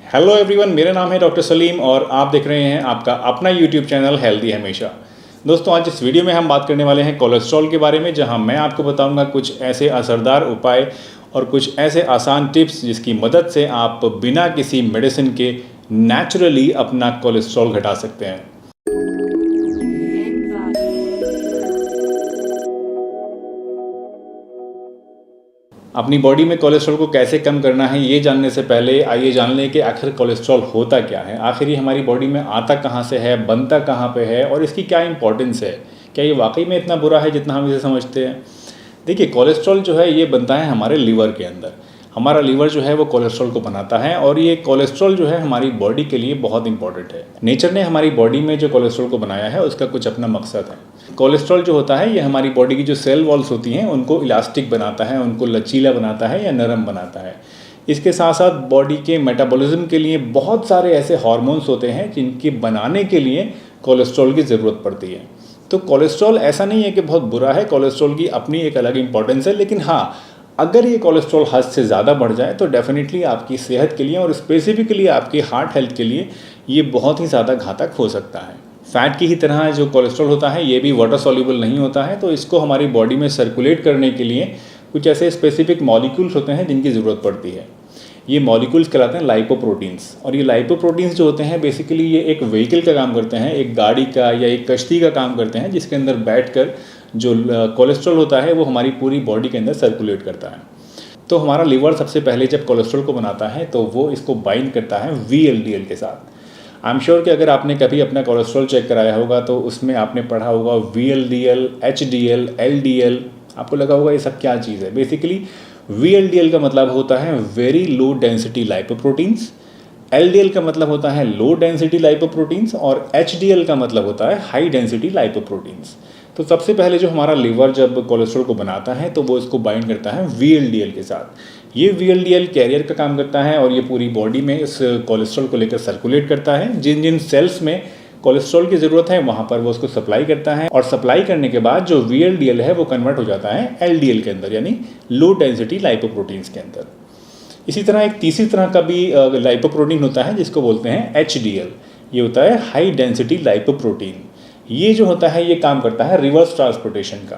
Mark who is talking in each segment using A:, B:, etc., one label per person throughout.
A: Hello everyone, मेरा नाम है डॉक्टर सलीम और आप देख रहे हैं आपका अपना यूट्यूब चैनल हेल्दी हमेशा। दोस्तों, आज इस वीडियो में हम बात करने वाले हैं कोलेस्ट्रॉल के बारे में, जहां मैं आपको बताऊंगा कुछ ऐसे असरदार उपाय और कुछ ऐसे आसान टिप्स जिसकी मदद से आप बिना किसी मेडिसिन के नेचुरली अपना कोलेस्ट्रॉल घटा सकते हैं। अपनी बॉडी में कोलेस्ट्रॉल को कैसे कम करना है, ये जानने से पहले आइए जान लें कि आखिर कोलेस्ट्रॉल होता क्या है, आखिर ये हमारी बॉडी में आता कहाँ से है, बनता कहाँ पे है और इसकी क्या इंपॉर्टेंस है। क्या ये वाकई में इतना बुरा है जितना हम इसे समझते हैं? देखिए, कोलेस्ट्रॉल जो है ये बनता है हमारे लीवर के अंदर। हमारा लीवर जो है वो कोलेस्ट्रॉल को बनाता है और ये कोलेस्ट्रॉल जो है हमारी बॉडी के लिए बहुत इंपॉर्टेंट है। नेचर ने हमारी बॉडी में जो कोलेस्ट्रॉल को बनाया है उसका कुछ अपना मकसद है। कोलेस्ट्रॉल जो होता है ये हमारी बॉडी की जो सेल वॉल्स होती हैं उनको इलास्टिक बनाता है, उनको लचीला बनाता है या नरम बनाता है। इसके साथ साथ बॉडी के मेटाबॉलिज्म के लिए बहुत सारे ऐसे हार्मोन्स होते हैं जिनके बनाने के लिए कोलेस्ट्रॉल की ज़रूरत पड़ती है। तो कोलेस्ट्रॉल ऐसा नहीं है कि बहुत बुरा है, कोलेस्ट्रॉल की अपनी एक अलग इंपॉर्टेंस है। लेकिन हाँ, अगर ये कोलेस्ट्रॉल हद से ज़्यादा बढ़ जाए तो डेफिनेटली आपकी सेहत के लिए और स्पेसिफिकली आपकी हार्ट हेल्थ के लिए ये बहुत ही ज़्यादा घातक हो सकता है। फ़ैट की ही तरह जो कोलेस्ट्रॉल होता है ये भी वाटर सॉल्युबल नहीं होता है, तो इसको हमारी बॉडी में सर्कुलेट करने के लिए कुछ ऐसे स्पेसिफिक मॉलिक्यूल्स होते हैं जिनकी ज़रूरत पड़ती है। ये मॉलिक्यूल्स कहलाते हैं लाइपोप्रोटीन्स। और ये लाइपोप्रोटीन्स जो होते हैं बेसिकली ये एक व्हीकल का काम करते हैं, एक गाड़ी का या एक कश्ती का काम करते हैं, जिसके अंदर बैठकर जो कोलेस्ट्रॉल होता है वो हमारी पूरी बॉडी के अंदर सर्कुलेट करता है। तो हमारा लीवर सबसे पहले जब कोलेस्ट्रॉल को बनाता है तो वो इसको बाइंड करता है VLDL के साथ। आई एम श्योर कि अगर आपने कभी अपना कोलेस्ट्रॉल चेक कराया होगा तो उसमें आपने पढ़ा होगा VLDL, HDL, LDL। आपको लगा होगा ये सब क्या चीज़ है। बेसिकली VLDL का मतलब होता है very low density lipoproteins, LDL का मतलब होता है लो डेंसिटी लाइपोप्रोटीन्स और HDL का मतलब होता है हाई डेंसिटी लाइपोप्रोटीन्स। तो सबसे पहले जो हमारा लीवर जब कोलेस्ट्रॉल को बनाता है तो वो इसको बाइंड करता है VLDL के साथ। ये VLDL कैरियर का काम करता है और ये पूरी बॉडी में इस कोलेस्ट्रॉल को लेकर सर्कुलेट करता है। जिन जिन सेल्स में कोलेस्ट्रॉल की ज़रूरत है वहाँ पर वो उसको सप्लाई करता है और सप्लाई करने के बाद जो VLDL है वो कन्वर्ट हो जाता है LDL के अंदर, यानी लो डेंसिटी लाइपोप्रोटीन्स के अंदर। इसी तरह एक तीसरी तरह का भी लाइपोप्रोटीन होता है जिसको बोलते हैं HDL। ये होता है हाई डेंसिटी लाइपोप्रोटीन। ये जो होता है ये काम करता है रिवर्स ट्रांसपोर्टेशन का,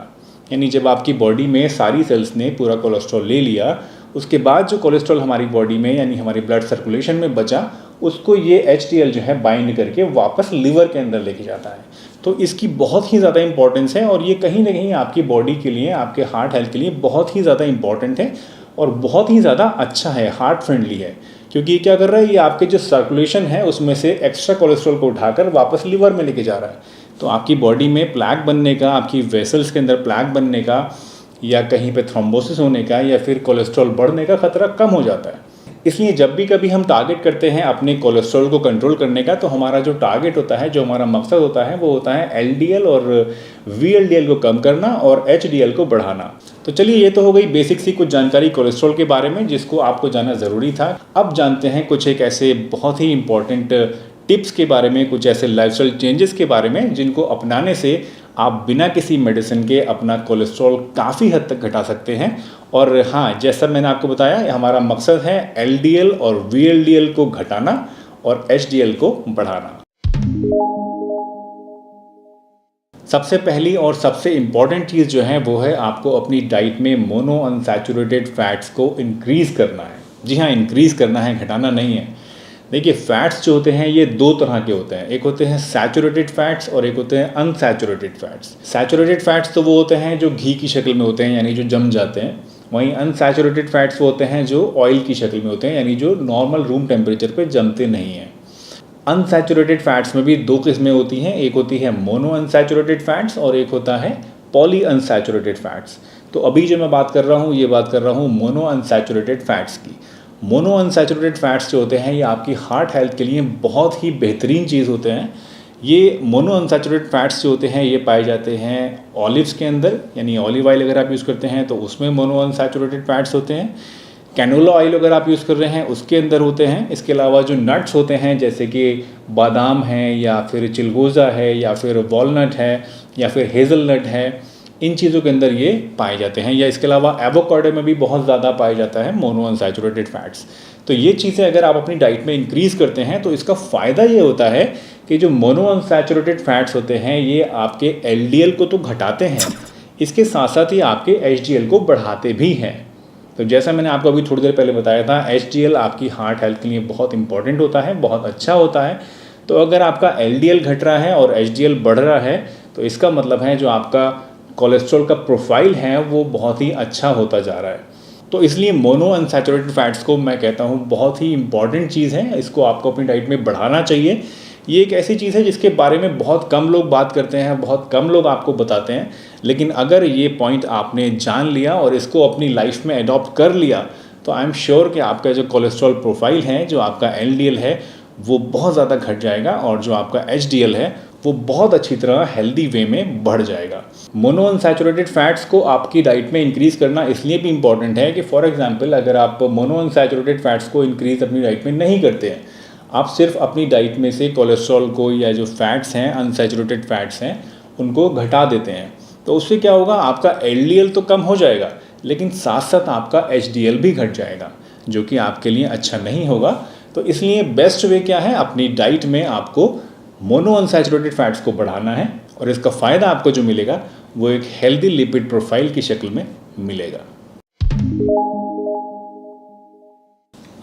A: यानी जब आपकी बॉडी में सारी सेल्स ने पूरा कोलेस्ट्रॉल ले लिया, उसके बाद जो कोलेस्ट्रॉल हमारी बॉडी में यानी हमारी ब्लड सर्कुलेशन में बचा उसको ये HDL जो है बाइंड करके वापस लिवर के अंदर लेके जाता है। तो इसकी बहुत ही ज़्यादा इंपॉर्टेंस है और ये कहीं ना कहीं आपकी बॉडी के लिए, आपके हार्ट हेल्थ के लिए बहुत ही ज़्यादा इंपॉर्टेंट है और बहुत ही ज़्यादा अच्छा है, हार्ट फ्रेंडली है। क्योंकि ये क्या कर रहा है, ये आपके जो सर्कुलेशन है उसमें से एक्स्ट्रा कोलेस्ट्रॉल को उठाकर वापस लिवर में लेके जा रहा है। तो आपकी बॉडी में प्लैक बनने का, आपकी वेसल्स के अंदर प्लैक बनने का या कहीं पे थ्रोम्बोसिस होने का या फिर कोलेस्ट्रॉल बढ़ने का खतरा कम हो जाता है। इसलिए जब भी कभी हम टारगेट करते हैं अपने कोलेस्ट्रॉल को कंट्रोल करने का, तो हमारा जो टारगेट होता है, जो हमारा मकसद होता है वो होता है LDL और VLDL को कम करना और HDL को बढ़ाना। तो चलिए, ये तो हो गई बेसिक सी कुछ जानकारी कोलेस्ट्रॉल के बारे में जिसको आपको जानना ज़रूरी था। अब जानते हैं कुछ एक ऐसे बहुत ही इंपॉर्टेंट टिप्स के बारे में, कुछ ऐसे लाइफस्टाइल चेंजेस के बारे में जिनको अपनाने से आप बिना किसी मेडिसिन के अपना कोलेस्ट्रॉल काफ़ी हद तक घटा सकते हैं। और हाँ, जैसा मैंने आपको बताया, हमारा मकसद है LDL और VLDL को घटाना और HDL को बढ़ाना। सबसे पहली और सबसे इम्पॉर्टेंट चीज़ जो है वो है आपको अपनी डाइट में मोनो अनसैचुरेटेड फैट्स को इंक्रीज़ करना है। जी हाँ, इंक्रीज़ करना है, घटाना नहीं है। देखिए, फ़ैट्स जो होते हैं ये दो तरह के होते हैं। एक होते हैं सैचुरेटेड फैट्स और एक होते हैं अनसैचुरेटेड फैट्स। सैचुरेटेड फैट्स तो वो होते हैं जो घी की शक्ल में होते हैं, यानी जो जम जाते हैं। वहीं अनसैचुरेटेड फैट्स वो होते हैं जो ऑयल की शक्ल में होते हैं, यानी जो नॉर्मल रूम टेम्परेचर पे जमते नहीं हैं। अनसैचुरेटेड फैट्स में भी दो किस्में होती हैं, एक होती है मोनो अनसैचुरेटेड फैट्स और एक होता है पॉली अनसैचुरेटेड फैट्स। तो अभी जो मैं बात कर रहा हूँ ये बात कर रहा हूँ मोनो अनसैचुरेटेड फैट्स की। मोनो अनसैचुरेटेड फैट्स जो होते हैं ये आपकी हार्ट हेल्थ के लिए बहुत ही बेहतरीन चीज़ होते हैं। ये मोनो अनसैचुरेटेड फैट्स जो होते हैं ये पाए जाते हैं ऑलिव्स के अंदर, यानी ऑलिव ऑयल अगर आप यूज़ करते हैं तो उसमें मोनो अनसैचुरेटेड फैट्स होते हैं। कैनोला ऑयल अगर आप यूज़ कर रहे हैं उसके अंदर होते हैं। इसके अलावा जो नट्स होते हैं जैसे कि बादाम है या फिर चिलगोज़ा है या फिर वॉलनट है या फिर हेज़लनट है, इन चीज़ों के अंदर ये पाए जाते हैं। या इसके अलावा एवोकाडो में भी बहुत ज़्यादा पाया जाता है मोनो अनसैचुरेटेड फैट्स। तो ये चीज़ें अगर आप अपनी डाइट में इंक्रीज़ करते हैं तो इसका फ़ायदा ये होता है कि जो मोनो अनसैचुरेटेड फैट्स होते हैं ये आपके LDL को तो घटाते हैं, इसके साथ साथ ये आपके HDL को बढ़ाते भी हैं। तो जैसा मैंने आपको अभी थोड़ी देर पहले बताया था, HDL आपकी हार्ट हेल्थ के लिए बहुत इंपॉर्टेंट होता है, बहुत अच्छा होता है। तो अगर आपका LDL घट रहा है और HDL बढ़ रहा है तो इसका मतलब है जो आपका कोलेस्ट्रॉल का प्रोफाइल है वो बहुत ही अच्छा होता जा रहा है। तो इसलिए मोनो अनसैचुरेटेड फैट्स को मैं कहता हूँ बहुत ही इंपॉर्टेंट चीज़ है, इसको आपको अपनी डाइट में बढ़ाना चाहिए। ये एक ऐसी चीज़ है जिसके बारे में बहुत कम लोग बात करते हैं, बहुत कम लोग आपको बताते हैं, लेकिन अगर ये पॉइंट आपने जान लिया और इसको अपनी लाइफ में अडॉप्ट कर लिया तो आई एम श्योर कि आपका जो कोलेस्ट्रॉल प्रोफाइल है, जो आपका LDL है वो बहुत ज़्यादा घट जाएगा और जो आपका HDL है वो बहुत अच्छी तरह हेल्दी वे में बढ़ जाएगा। मोनो अनसैचुरेटेड फैट्स को आपकी डाइट में इंक्रीज़ करना इसलिए भी इम्पॉर्टेंट है कि फॉर एग्जांपल अगर आप मोनो अनसैचुरेटेड फैट्स को इंक्रीज़ अपनी डाइट में नहीं करते हैं, आप सिर्फ अपनी डाइट में से कोलेस्ट्रॉल को या जो फैट्स हैं, अनसैचुरेटेड फैट्स हैं, उनको घटा देते हैं, तो उससे क्या होगा, आपका LDL तो कम हो जाएगा लेकिन साथ साथ आपका HDL भी घट जाएगा, जो कि आपके लिए अच्छा नहीं होगा। तो इसलिए बेस्ट वे क्या है, अपनी डाइट में आपको मोनो अनसैचुरेटेड फैट्स को बढ़ाना है और इसका फ़ायदा आपको जो मिलेगा वो एक हेल्दी लिपिड प्रोफाइल की शक्ल में मिलेगा।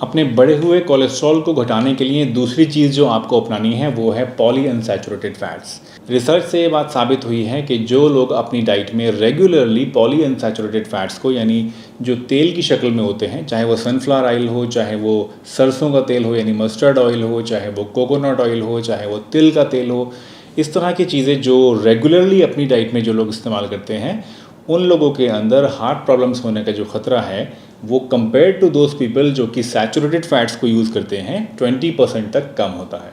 A: अपने बढ़े हुए कोलेस्ट्रॉल को घटाने के लिए दूसरी चीज़ जो आपको अपनानी है वो है पॉली अनसैचुरेटेड फैट्स। रिसर्च से ये बात साबित हुई है कि जो लोग अपनी डाइट में रेगुलरली पॉली अनसैचुरेटेड फैट्स को, यानी जो तेल की शक्ल में होते हैं, चाहे वो सनफ्लावर ऑयल हो, चाहे वो सरसों का तेल हो यानी मस्टर्ड ऑयल हो, चाहे वो कोकोनट ऑयल हो, चाहे वो तिल का तेल हो, इस तरह की चीज़ें जो रेगुलरली अपनी डाइट में जो लोग इस्तेमाल करते हैं, उन लोगों के अंदर हार्ट प्रॉब्लम्स होने का जो ख़तरा है वो कंपेयर टू दोज पीपल जो कि सैचुरेटेड फैट्स को यूज़ करते हैं 20% तक कम होता है।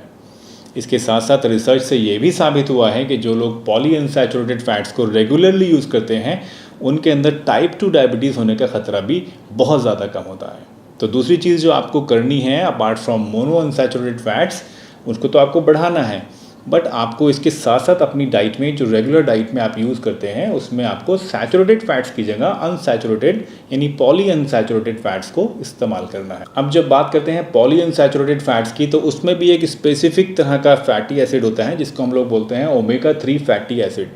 A: इसके साथ साथ रिसर्च से ये भी साबित हुआ है कि जो लोग पॉली अनसैचुरेटेड फैट्स को रेगुलरली यूज़ करते हैं उनके अंदर टाइप 2 डायबिटीज़ होने का ख़तरा भी बहुत ज़्यादा कम होता है। तो दूसरी चीज़ जो आपको करनी है apart from mono unsaturated fats, उसको तो आपको बढ़ाना है, बट आपको इसके साथ साथ अपनी डाइट में जो रेगुलर डाइट में आप यूज़ करते हैं उसमें आपको सैचुरेटेड फैट्स की जगह अनसैचुरेटेड यानी पॉली अनसैचुरेटेड फैट्स को इस्तेमाल करना है। अब जब बात करते हैं पॉली अनसैचुरेटेड फैट्स की, तो उसमें भी एक स्पेसिफिक तरह का फैटी एसिड होता है जिसको हम लोग बोलते हैं ओमेगा 3 फैटी एसिड।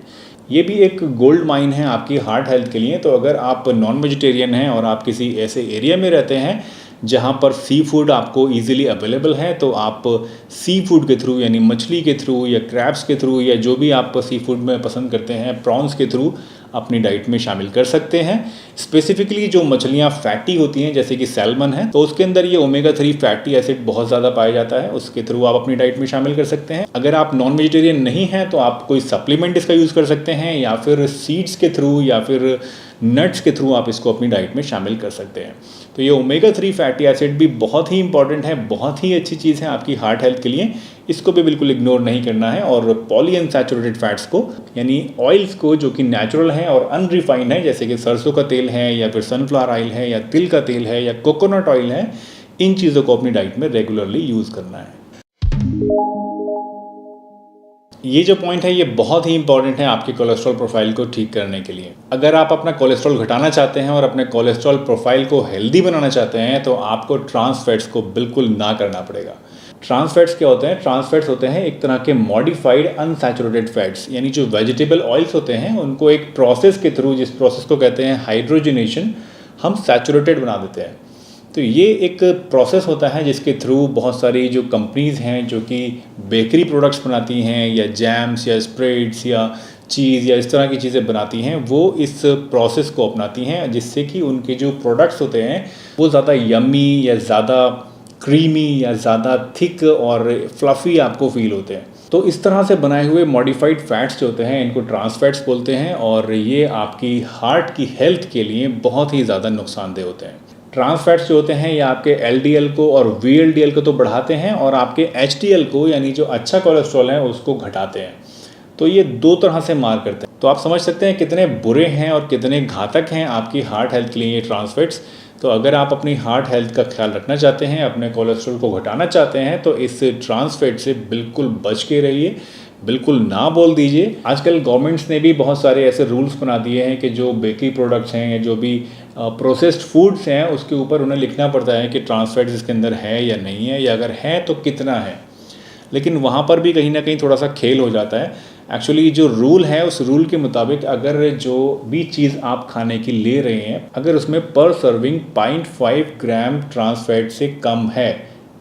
A: ये भी एक गोल्ड माइन है आपकी हार्ट हेल्थ के लिए। तो अगर आप नॉन वेजिटेरियन हैं और आप किसी ऐसे एरिया में रहते हैं जहाँ पर सी फूड आपको इजीली अवेलेबल है, तो आप सी फूड के थ्रू यानी मछली के थ्रू या क्रैब्स के थ्रू या जो भी आप सी फूड में पसंद करते हैं, प्रॉन्स के थ्रू अपनी डाइट में शामिल कर सकते हैं। स्पेसिफिकली जो मछलियाँ फैटी होती हैं जैसे कि सैल्मन है, तो उसके अंदर ये ओमेगा 3 फैटी एसिड बहुत ज़्यादा पाया जाता है, उसके थ्रू आप अपनी डाइट में शामिल कर सकते हैं। अगर आप नॉन वेजिटेरियन नहीं हैं तो आप कोई सप्लीमेंट इसका यूज़ कर सकते हैं या फिर सीड्स के थ्रू या फिर नट्स के थ्रू आप इसको अपनी डाइट में शामिल कर सकते हैं। तो ये ओमेगा 3 फैटी एसिड भी बहुत ही इंपॉर्टेंट है, बहुत ही अच्छी चीज़ है आपकी हार्ट हेल्थ के लिए, इसको भी बिल्कुल इग्नोर नहीं करना है। और पॉली अनसैचुरेटेड फैट्स को यानी ऑयल्स को जो कि नेचुरल हैं और अनरिफाइंड है, जैसे कि सरसों का तेल है या फिर सनफ्लावर ऑयल है या तिल का तेल है या कोकोनट ऑयल है, इन चीज़ों को अपनी डाइट में रेगुलरली यूज़ करना है। ये जो पॉइंट है ये बहुत ही इंपॉर्टेंट है आपके कोलेस्ट्रॉल प्रोफाइल को ठीक करने के लिए। अगर आप अपना कोलेस्ट्रॉल घटाना चाहते हैं और अपने कोलेस्ट्रॉल प्रोफाइल को हेल्दी बनाना चाहते हैं तो आपको ट्रांस फैट्स को बिल्कुल ना करना पड़ेगा। ट्रांस फैट्स क्या होते हैं? ट्रांस फैट्स होते हैं एक तरह के मॉडिफाइड अनसैचुरेटेड फैट्स, यानी जो वेजिटेबल ऑयल्स होते हैं उनको एक प्रोसेस के थ्रू, जिस प्रोसेस को कहते हैं हाइड्रोजनेशन, हम सैचुरेटेड बना देते हैं। तो ये एक प्रोसेस होता है जिसके थ्रू बहुत सारी जो कंपनीज़ हैं जो कि बेकरी प्रोडक्ट्स बनाती हैं या जैम्स या स्प्रेड्स या चीज़ या इस तरह की चीज़ें बनाती हैं, वो इस प्रोसेस को अपनाती हैं जिससे कि उनके जो प्रोडक्ट्स होते हैं वो ज़्यादा यम्मी या ज़्यादा क्रीमी या ज़्यादा थिक और फ्लफ़ी आपको फील होते हैं। तो इस तरह से बनाए हुए मॉडिफाइड फैट्स जो होते हैं इनको ट्रांस फैट्स बोलते हैं और ये आपकी हार्ट की हेल्थ के लिए बहुत ही ज़्यादा नुकसानदेह होते हैं। ट्रांस फैट्स जो होते हैं ये आपके LDL को और VLDL को तो बढ़ाते हैं और आपके HDL को यानी जो अच्छा कोलेस्ट्रॉल है उसको घटाते हैं। तो ये दो तरह से मार करते हैं। तो आप समझ सकते हैं कितने बुरे हैं और कितने घातक हैं आपकी हार्ट हेल्थ के लिए ये ट्रांस फैट्स। तो अगर आप अपनी हार्ट हेल्थ का ख्याल रखना चाहते हैं, अपने कोलेस्ट्रॉल को घटाना चाहते हैं, तो इस ट्रांस फैट से बिल्कुल बच के रहिए। बिल्कुल ना बोल दीजिए। आजकल गवर्नमेंट्स ने भी बहुत सारे ऐसे रूल्स बना दिए हैं कि जो बेकरी प्रोडक्ट्स हैं या जो भी प्रोसेस्ड फूड्स हैं उसके ऊपर उन्हें लिखना पड़ता है कि ट्रांस फैट्स इसके अंदर है या नहीं है, या अगर है तो कितना है। लेकिन वहाँ पर भी कहीं ना कहीं थोड़ा सा खेल हो जाता है। एक्चुअली जो रूल है उस रूल के मुताबिक अगर जो भी चीज़ आप खाने की ले रहे हैं अगर उसमें पर सर्विंग 0.5 ग्राम ट्रांस फैट से कम है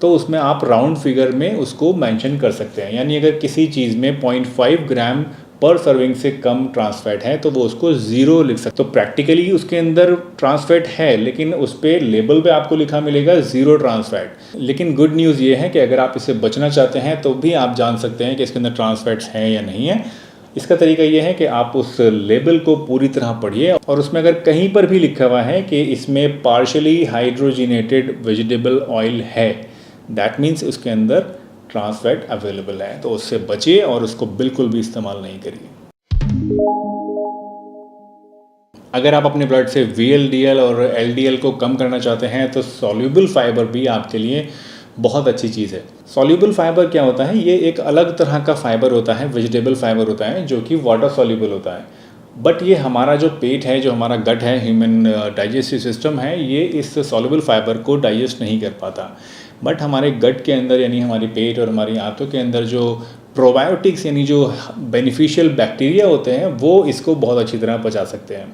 A: तो उसमें आप राउंड फिगर में उसको मेंशन कर सकते हैं। यानी अगर किसी चीज़ में 0.5 ग्राम पर सर्विंग से कम ट्रांस फैट है तो वो उसको 0 लिख सकते। तो प्रैक्टिकली उसके अंदर ट्रांस फैट है लेकिन उस पर लेबल पे आपको लिखा मिलेगा 0 ट्रांस फैट। लेकिन गुड न्यूज़ ये है कि अगर आप इससे बचना चाहते हैं तो भी आप जान सकते हैं कि इसके अंदर ट्रांस फैट्स हैं या नहीं है। इसका तरीका ये है कि आप उस लेबल को पूरी तरह पढ़िए और उसमें अगर कहीं पर भी लिखा हुआ है कि इसमें पार्शियली हाइड्रोजिनेटेड वेजिटेबल ऑयल है, दैट मीन्स उसके अंदर ट्रांस फैट अवेलेबल है, तो उससे बचिए और उसको बिल्कुल भी इस्तेमाल नहीं करिए। अगर आप अपने ब्लड से VLDL और LDL को कम करना चाहते हैं तो सॉल्यूबल फाइबर भी आपके लिए बहुत अच्छी चीज़ है। सॉल्यूबल फाइबर क्या होता है? ये एक अलग तरह का फाइबर होता है, वेजिटेबल फाइबर होता है जो कि वाटर सॉल्यूबल होता है। बट ये हमारा जो पेट है, जो हमारा गट है, ह्यूमन डाइजेस्टिव सिस्टम है, ये इस सॉल्यूबल फाइबर को डाइजेस्ट नहीं कर पाता। बट हमारे गट के अंदर यानी हमारे पेट और हमारी आंतों के अंदर जो प्रोबायोटिक्स यानी जो बेनिफिशियल बैक्टीरिया होते हैं वो इसको बहुत अच्छी तरह पचा सकते हैं।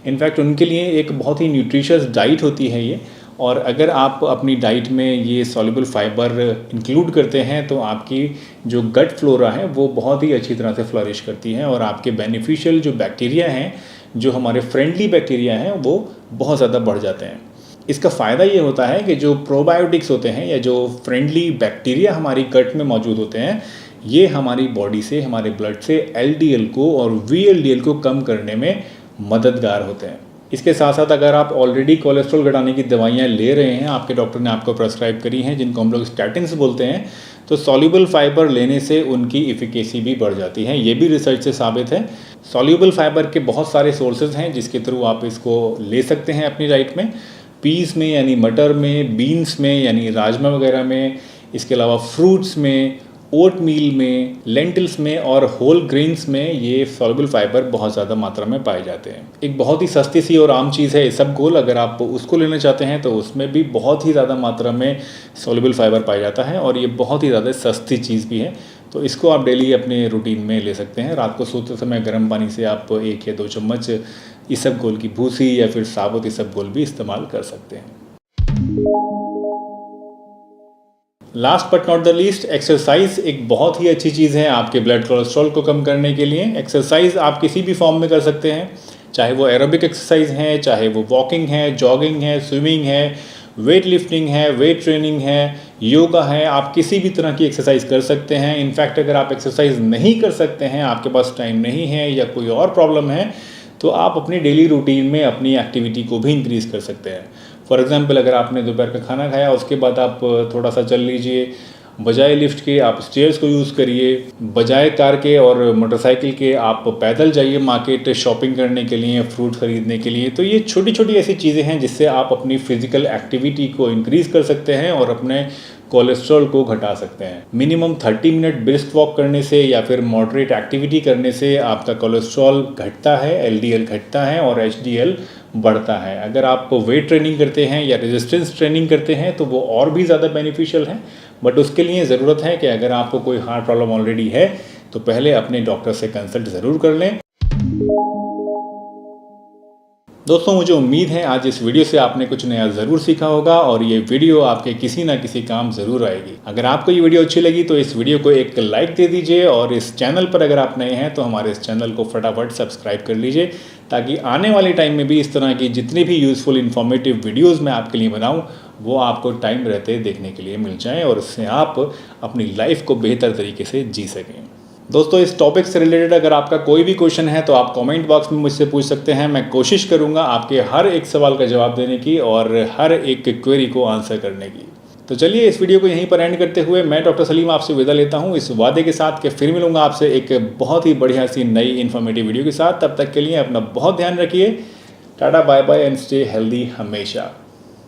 A: इनफैक्ट उनके लिए एक बहुत ही न्यूट्रिशियस डाइट होती है ये, और अगर आप अपनी डाइट में ये सॉल्युबल फाइबर इंक्लूड करते हैं तो आपकी जो गट फ्लोरा है वो बहुत ही अच्छी तरह से फ्लरिश करती है और आपके बेनिफिशियल जो बैक्टीरिया हैं, जो हमारे फ्रेंडली बैक्टीरिया हैं, वो बहुत ज़्यादा बढ़ जाते हैं। इसका फ़ायदा ये होता है कि जो प्रोबायोटिक्स होते हैं या जो फ्रेंडली बैक्टीरिया हमारी गट में मौजूद होते हैं, ये हमारी बॉडी से, हमारे ब्लड से LDL को और VLDL को कम करने में मददगार होते हैं। इसके साथ साथ अगर आप ऑलरेडी कोलेस्ट्रॉल घटाने की दवाइयाँ ले रहे हैं, आपके डॉक्टर ने आपको प्रेस्क्राइब करी हैं जिनको हम लोग स्टैटिन्स बोलते हैं, तो सॉल्युबल फाइबर लेने से उनकी एफिकेसी भी बढ़ जाती है। ये भी रिसर्च से साबित है। सॉल्युबल फाइबर के बहुत सारे सोर्सेज हैं जिसके थ्रू आप इसको ले सकते हैं अपनी डाइट में। पीस में यानी मटर में, बीन्स में यानी राजमा वगैरह में, इसके अलावा फ्रूट्स में, ओट मील में, लेंटिल्स में और होल ग्रेन्स में ये सॉल्युबल फाइबर बहुत ज़्यादा मात्रा में पाए जाते हैं। एक बहुत ही सस्ती सी और आम चीज़ है इसबगोल, अगर आप उसको लेना चाहते हैं तो उसमें भी बहुत ही ज़्यादा मात्रा में सॉल्युबल फाइबर पाया जाता है और ये बहुत ही ज़्यादा सस्ती चीज़ भी है। तो इसको आप डेली अपने रूटीन में ले सकते हैं। रात को सोते समय गर्म पानी से आप 1 या 2 चम्मच इसबगोल की भूसी या फिर साबुत इसबगोल भी इस्तेमाल कर सकते हैं। Last but not the least, exercise एक बहुत ही अच्छी चीज़ है आपके ब्लड कोलेस्ट्रॉल को कम करने के लिए। एक्सरसाइज आप किसी भी फॉर्म में कर सकते हैं, चाहे वो एरोबिक एक्सरसाइज है, चाहे वो वॉकिंग है, जॉगिंग है, स्विमिंग है, वेट लिफ्टिंग है, वेट ट्रेनिंग है, योगा है। आप किसी भी तरह की एक्सरसाइज कर सकते हैं। इनफैक्ट अगर आप एक्सरसाइज नहीं कर सकते हैं, आपके पास टाइम नहीं है या कोई और प्रॉब्लम है, तो आप अपनी डेली रूटीन में अपनी एक्टिविटी को भी इंक्रीज़ कर सकते हैं। फॉर एग्जांपल, अगर आपने दोपहर का खाना खाया उसके बाद आप थोड़ा सा चल लीजिए, बजाय लिफ्ट के आप स्टेयर्स को यूज़ करिए, बजाय कार के और मोटरसाइकिल के आप पैदल जाइए मार्केट शॉपिंग करने के लिए, फ्रूट ख़रीदने के लिए। तो ये छोटी छोटी ऐसी चीज़ें हैं जिससे आप अपनी फिजिकल एक्टिविटी को इंक्रीज़ कर सकते हैं और अपने कोलेस्ट्रॉल को घटा सकते हैं। मिनिमम 30 मिनट ब्रिस्क वॉक करने से या फिर मॉडरेट एक्टिविटी करने से आपका कोलेस्ट्रॉल घटता है, LDL घटता है और HDL बढ़ता है। अगर आप वेट ट्रेनिंग करते हैं या रेजिस्टेंस ट्रेनिंग करते हैं तो वो और भी ज़्यादा बेनिफिशियल है। बट उसके लिए ज़रूरत है कि अगर आपको कोई हार्ट प्रॉब्लम ऑलरेडी है तो पहले अपने डॉक्टर से कंसल्ट ज़रूर कर लें। दोस्तों, मुझे उम्मीद है आज इस वीडियो से आपने कुछ नया ज़रूर सीखा होगा और ये वीडियो आपके किसी ना किसी काम ज़रूर आएगी। अगर आपको ये वीडियो अच्छी लगी तो इस वीडियो को एक लाइक दे दीजिए और इस चैनल पर अगर आप नए हैं तो हमारे इस चैनल को फटाफट सब्सक्राइब कर लीजिए, ताकि आने वाले टाइम में भी इस तरह की जितनी भी यूज़फुल इन्फॉर्मेटिव वीडियोज़ मैं आपके लिए बनाऊँ वो आपको टाइम रहते देखने के लिए मिल जाएँ और उससे आप अपनी लाइफ को बेहतर तरीके से जी सकें। दोस्तों, इस टॉपिक से रिलेटेड अगर आपका कोई भी क्वेश्चन है तो आप कमेंट बॉक्स में मुझसे पूछ सकते हैं। मैं कोशिश करूंगा आपके हर एक सवाल का जवाब देने की और हर एक क्वेरी को आंसर करने की। तो चलिए इस वीडियो को यहीं पर एंड करते हुए मैं डॉक्टर सलीम आपसे विदा लेता हूं, इस वादे के साथ कि फिर मिलूंगा आपसे एक बहुत ही बढ़िया सी नई इन्फॉर्मेटिव वीडियो के साथ। तब तक के लिए अपना बहुत ध्यान रखिए। Tata, bye bye and stay healthy हमेशा।